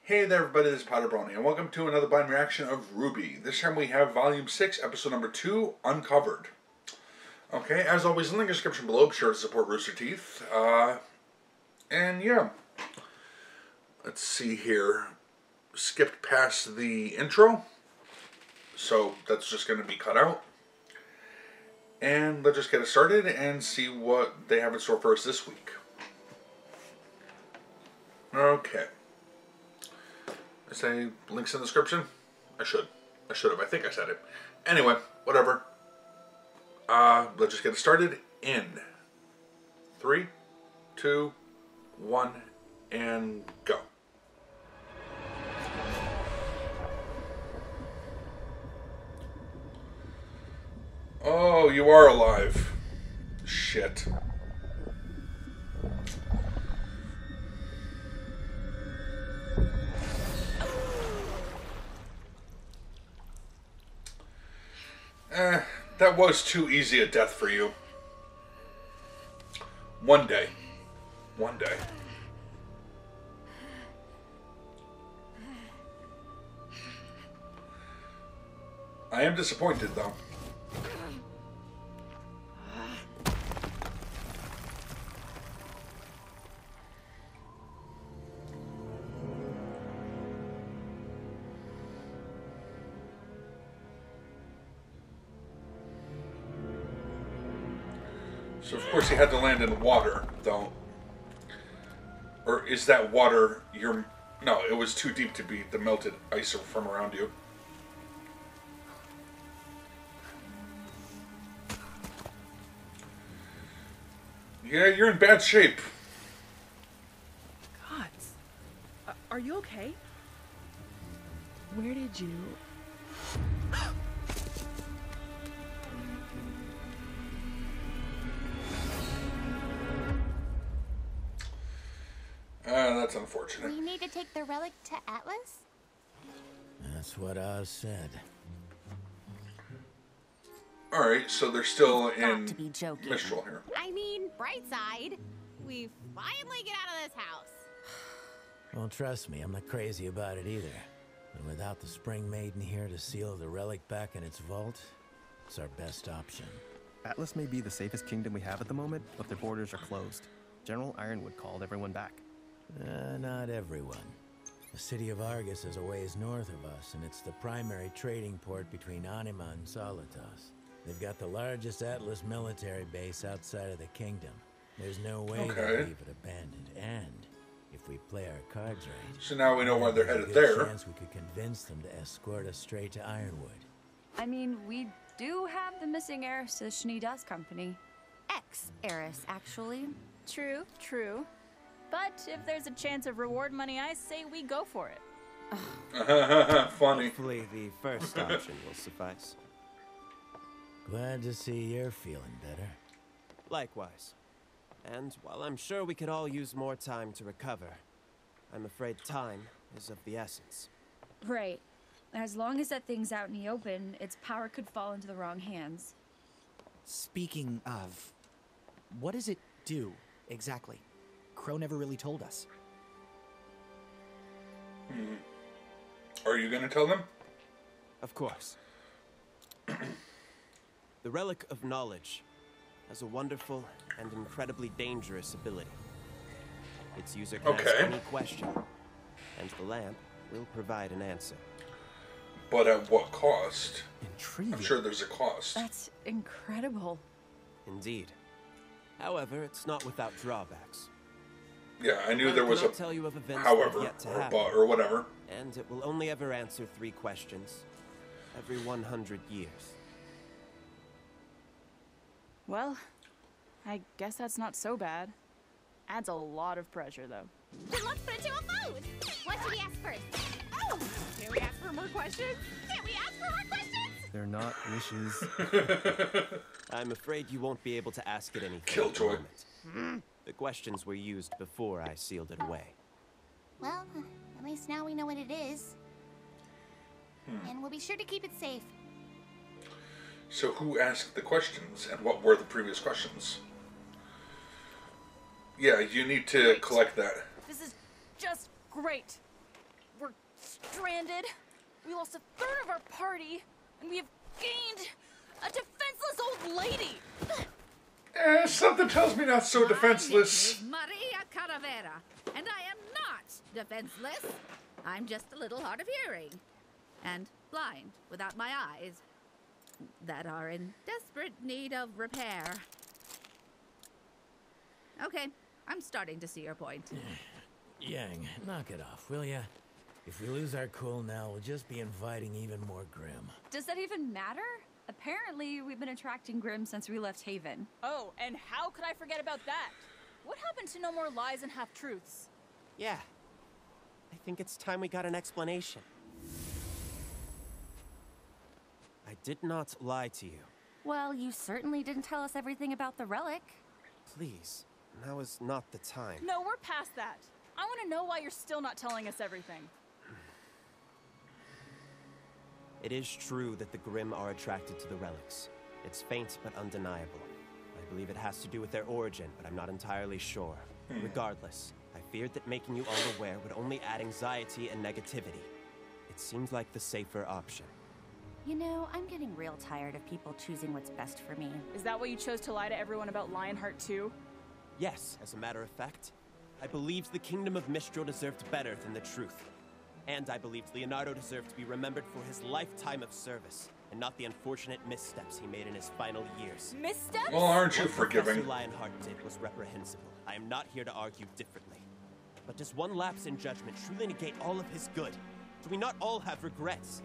Hey there everybody, this is PotterBrony, and welcome to another blind reaction of RWBY. This time we have Volume 6, Episode number 2, Uncovered. Okay, as always, link in the description below, be sure to support Rooster Teeth. And yeah, let's see here. Skipped past the intro, so that's just going to be cut out. And let's just get it started and see what they have in store for us this week. Okay. I say links in the description? I should have. I think I said it. Anyway, whatever. Let's just get it started in 3, 2, 1, and go. Oh, you are alive. Shit. That was too easy a death for you. One day. One day. I am disappointed, though. So of course he had to land in water, though. Or is that water your... No, it was too deep to be the melted ice from around you. Yeah, you're in bad shape. Gods. Are you okay? Where did you... That's unfortunate. We need to take the relic to Atlas? That's what I said. Alright, so they're still Got in to be joking. Mistral here. I mean, bright side. We finally get out of this house. Well, trust me, I'm not crazy about it either. And without the Spring Maiden here to seal the relic back in its vault, it's our best option. Atlas may be the safest kingdom we have at the moment, but their borders are closed. General Ironwood called everyone back. Not everyone. The city of Argus is a ways north of us, and it's the primary trading port between Anima and Solitas. They've got the largest Atlas military base outside of the kingdom. There's no way they'll leave it abandoned, and if we play our cards right... So now we know why they're headed there's a there. good chance we could convince them to escort us straight to Ironwood. I mean, we do have the missing heiress to the Schnee Dust Company. Ex-heiress, actually. True, true. But if there's a chance of reward money, I say we go for it. Funny. Hopefully the first option will suffice. Glad to see you're feeling better. Likewise. And while I'm sure we could all use more time to recover, I'm afraid time is of the essence. Right. As long as that thing's out in the open, its power could fall into the wrong hands. Speaking of, what does it do, exactly? Crow never really told us. Are you going to tell them? Of course. The Relic of Knowledge has a wonderful and incredibly dangerous ability. Its user can ask any question, and the lamp will provide an answer. But at what cost? Intriguing. I'm sure there's a cost. That's incredible. Indeed. However, it's not without drawbacks. Yeah, I knew there was a tell you of events however, yet to or happen, but, or whatever. and it will only ever answer 3 questions every 100 years. Well, I guess that's not so bad. Adds a lot of pressure, though. Then let's put it to a vote. What should we ask first? Oh! Can we ask for more questions? Can we ask for more questions? They're not wishes. I'm afraid you won't be able to ask it anything Killjoy. at the moment. The questions were used before I sealed it away. Well, at least now we know what it is. And we'll be sure to keep it safe. So who asked the questions, and what were the previous questions? Yeah, you need to collect that. This is just great. We're stranded. We lost a third of our party, and we have gained a defenseless old lady. Something tells me not so defenseless. My name is Maria Caravera, and I am not defenseless. I'm just a little hard of hearing and blind without my eyes that are in desperate need of repair. Okay, I'm starting to see your point. Yang, knock it off, will ya? If we lose our cool now, we'll just be inviting even more Grim. Does that even matter? Apparently, we've been attracting Grim since we left Haven. Oh, and how could I forget about that? What happened to no more lies and half-truths? Yeah. I think it's time we got an explanation. I did not lie to you. Well, you certainly didn't tell us everything about the relic. Please, now is not the time. No, we're past that. I want to know why you're still not telling us everything. It is true that the Grimm are attracted to the relics. It's faint but undeniable. I believe it has to do with their origin, but I'm not entirely sure. Regardless, I feared that making you all aware would only add anxiety and negativity. It seemed like the safer option. You know, I'm getting real tired of people choosing what's best for me. Is that why you chose to lie to everyone about Lionheart too? Yes, as a matter of fact, I believed the Kingdom of Mistral deserved better than the truth. And I believed Leonardo deserved to be remembered for his lifetime of service, and not the unfortunate missteps he made in his final years. Missteps? Well, aren't you What forgiving? Professor Lionheart did was reprehensible. I am not here to argue differently. But does one lapse in judgment truly negate all of his good? Do we not all have regrets?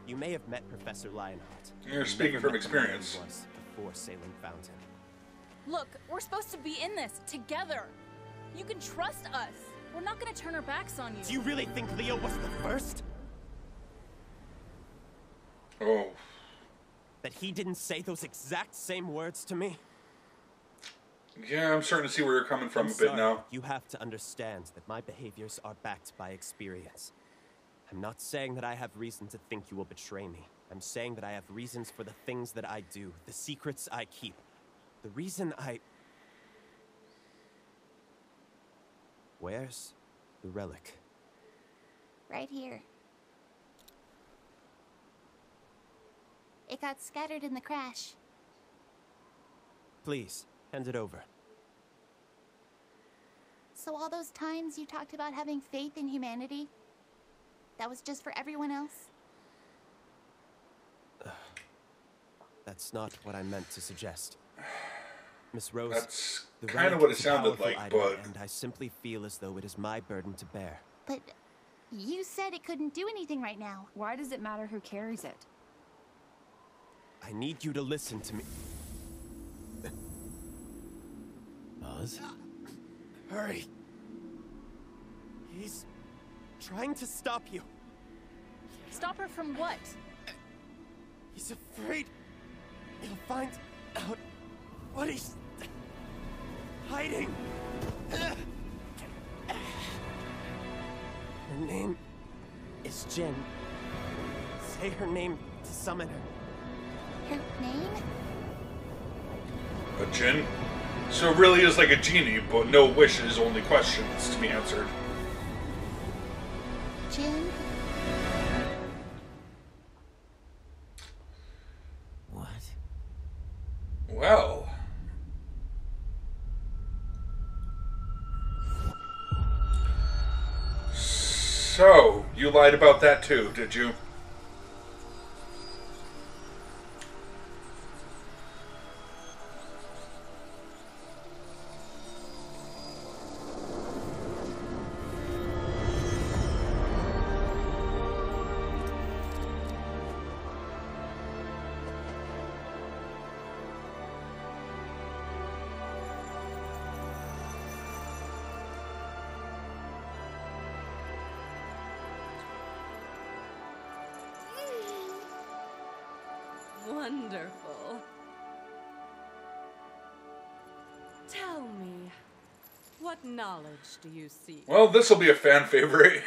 You may have met Professor Lionheart. You're speaking from experience. Was before Salem found him. Look, we're supposed to be in this together. You can trust us. We're not gonna turn our backs on you. Do you really think Leo was the first? Oh. That he didn't say those exact same words to me? Yeah, I'm starting to see where you're coming from I'm a bit sorry. now. You have to understand that my behaviors are backed by experience. I'm not saying that I have reason to think you will betray me. I'm saying that I have reasons for the things that I do, the secrets I keep. The reason I... Where's the relic? Right here. It got scattered in the crash. Please, hand it over. So all those times you talked about having faith in humanity, that was just for everyone else? That's not what I meant to suggest. Miss Rose, That's the kind of relic what it is a sounded powerful like, item, but... and I simply feel as though it is my burden to bear. But you said it couldn't do anything right now. Why does it matter who carries it? I need you to listen to me. Buzz? Hurry. He's trying to stop you. Stop her from what? He's afraid he'll find out what he's hiding. Her name is Jin. Say her name to summon her. Her name? A djinn? So it really is like a genie, but no wishes, only questions to be answered. Jin? What? Well... So, you lied about that too, did you? Wonderful. Tell me, what knowledge do you seek? Well, this will be a fan favorite.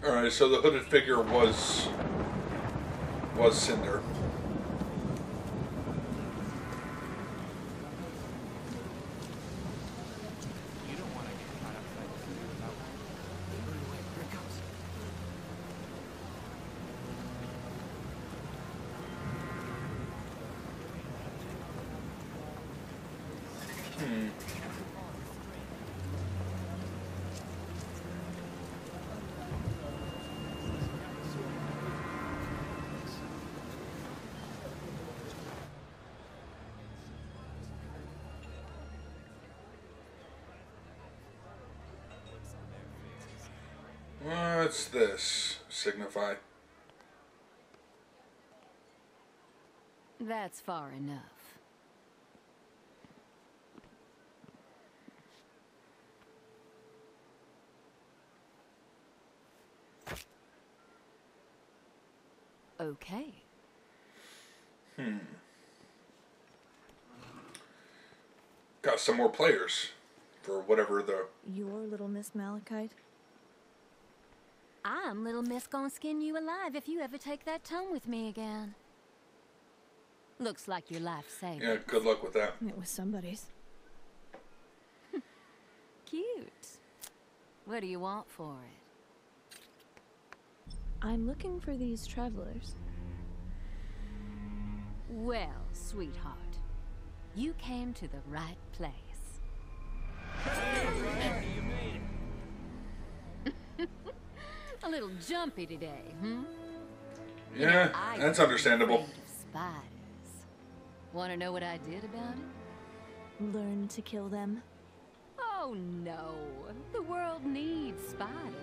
Alright, so the hooded figure was Cinder. What's this signify? That's far enough. Okay. Got some more players for whatever the... You're Little Miss Malachite? I'm Little Miss gonna skin you alive if you ever take that tome with me again. Looks like your life saved. Yeah, good luck with that. It was somebody's. Cute. What do you want for it? I'm looking for these travelers. Well, sweetheart, you came to the right place. A little jumpy today, hmm? Yeah, that's understandable. Afraid of spiders. Want to know what I did about it? Learn to kill them. Oh no, the world needs spiders.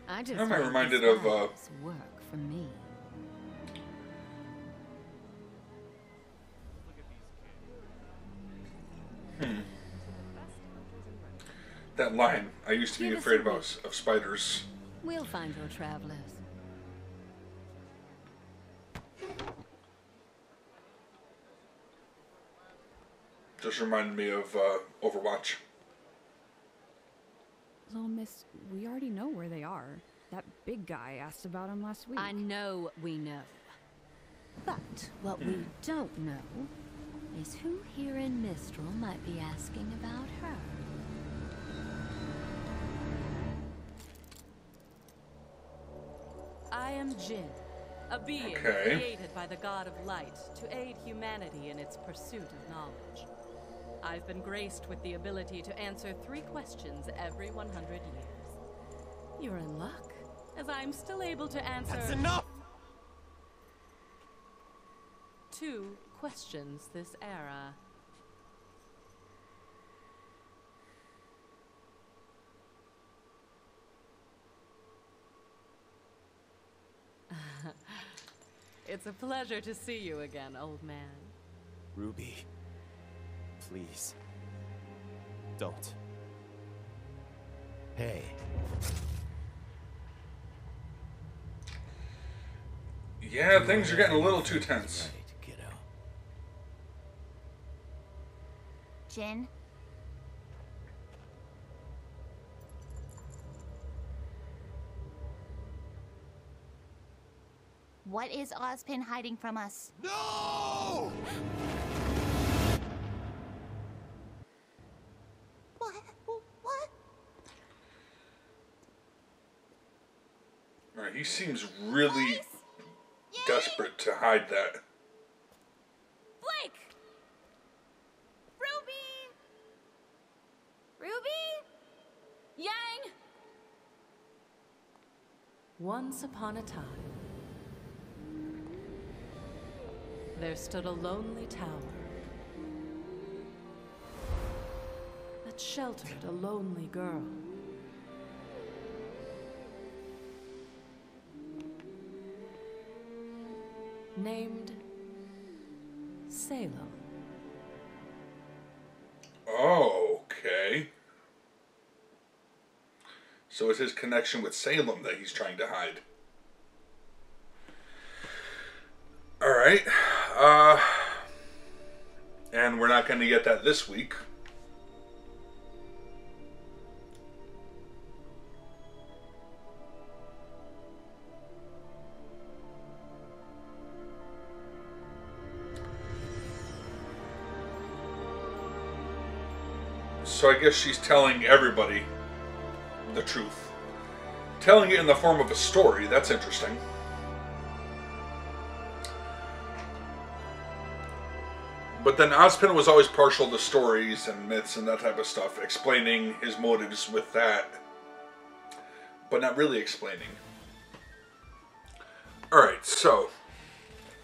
I just I'm made the reminded of spiders work for me. that line. I used to be Give us afraid a of spiders. We'll find your travelers. Just reminded me of Overwatch. Little Miss, we already know where they are. That big guy asked about them last week. I know we know. But what we don't know is who here in Mistral might be asking about her. I am Jinn, a being created by the god of light to aid humanity in its pursuit of knowledge. I've been graced with the ability to answer 3 questions every 100 years. You're in luck, as I'm still able to answer... That's enough! 2 questions this era. It's a pleasure to see you again, old man. Ruby, please, don't. Hey. Yeah, things are getting a little too tense. Right, kiddo. Jin? What is Ozpin hiding from us? No! What? What? Alright, he seems really desperate to hide that. Blake! Ruby! Ruby? Yang? Once upon a time, there stood a lonely tower that sheltered a lonely girl. Named Salem. Okay. So it's his connection with Salem that he's trying to hide. Alright. And we're not going to get that this week. So I guess she's telling everybody the truth. Telling it in the form of a story, that's interesting. But then Ozpin was always partial to stories and myths and that type of stuff, explaining his motives with that, but not really explaining. Alright, so,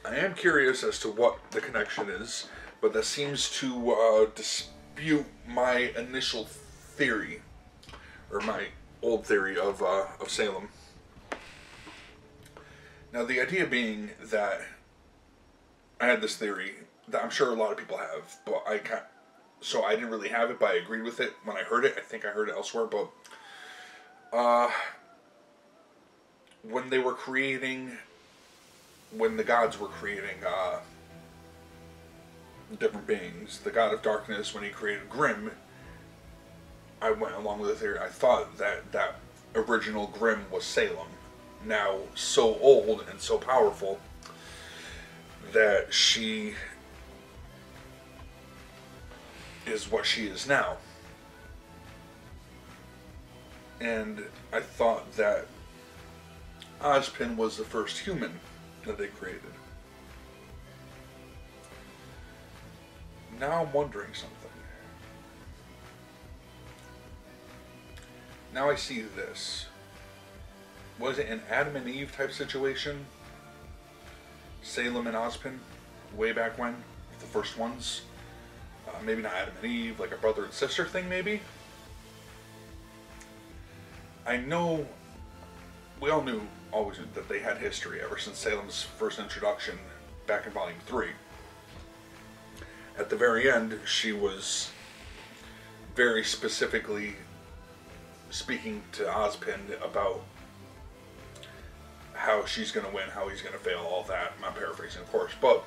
I am curious as to what the connection is, but that seems to dispute my initial theory, or my old theory of Salem. Now, the idea being that I had this theory that I'm sure a lot of people have, but I didn't really have it, but I agreed with it when I heard it. I think I heard it elsewhere, but when the gods were creating different beings, the god of darkness, when he created Grimm, I went along with the theory. I thought that original Grimm was Salem, now so old and so powerful that she is what she is now. And I thought that Ozpin was the first human that they created. Now I'm wondering something. Now I see this. Was it an Adam and Eve type situation? Salem and Ozpin, way back when, the first ones. Maybe not Adam and Eve, like a brother and sister thing, maybe. I know, we all knew, always knew, that they had history ever since Salem's first introduction back in Volume 3. At the very end, she was very specifically speaking to Ozpin about how she's going to win, how he's going to fail, all that. I'm paraphrasing, of course, but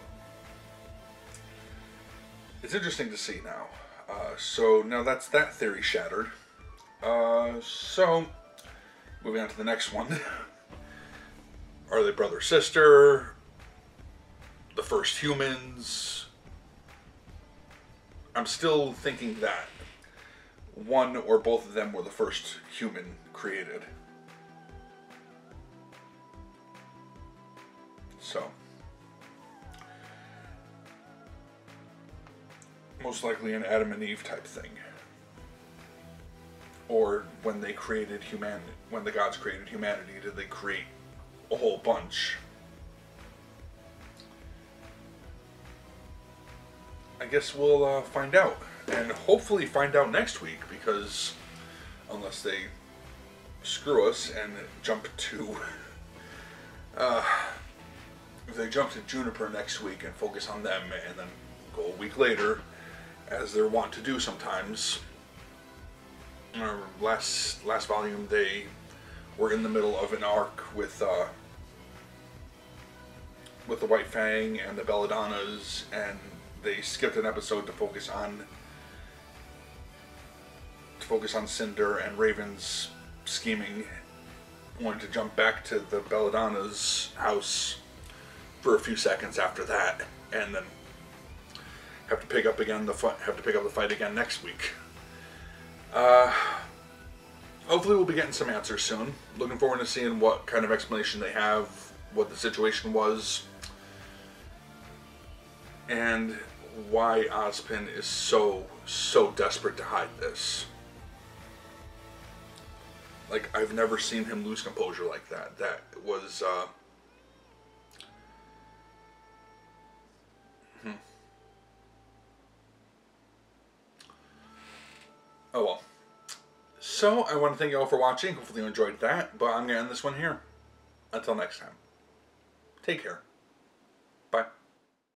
it's interesting to see now. So now that's that theory shattered. So moving on to the next one. Are they brother sister? The first humans? I'm still thinking that one or both of them were the first human created. So, most likely an Adam and Eve type thing. Or when they created humanity, when the gods created humanity, did they create a whole bunch? I guess we'll find out. And hopefully find out next week, because unless they screw us and jump to if they jump to Juniper next week and focus on them and then go a week later, as they're wont to do sometimes. Last volume they were in the middle of an arc with the White Fang and the Belladonnas, and they skipped an episode to focus on Cinder and Raven's scheming, wanted to jump back to the Belladonna's house for a few seconds after that, and then have to pick up the fight again next week. Hopefully we'll be getting some answers soon. Looking forward to seeing what kind of explanation they have, what the situation was, and why Ozpin is so desperate to hide this. Like, I've never seen him lose composure like that. That was, Oh well. So, I want to thank you all for watching. Hopefully you enjoyed that, but I'm going to end this one here. Until next time. Take care.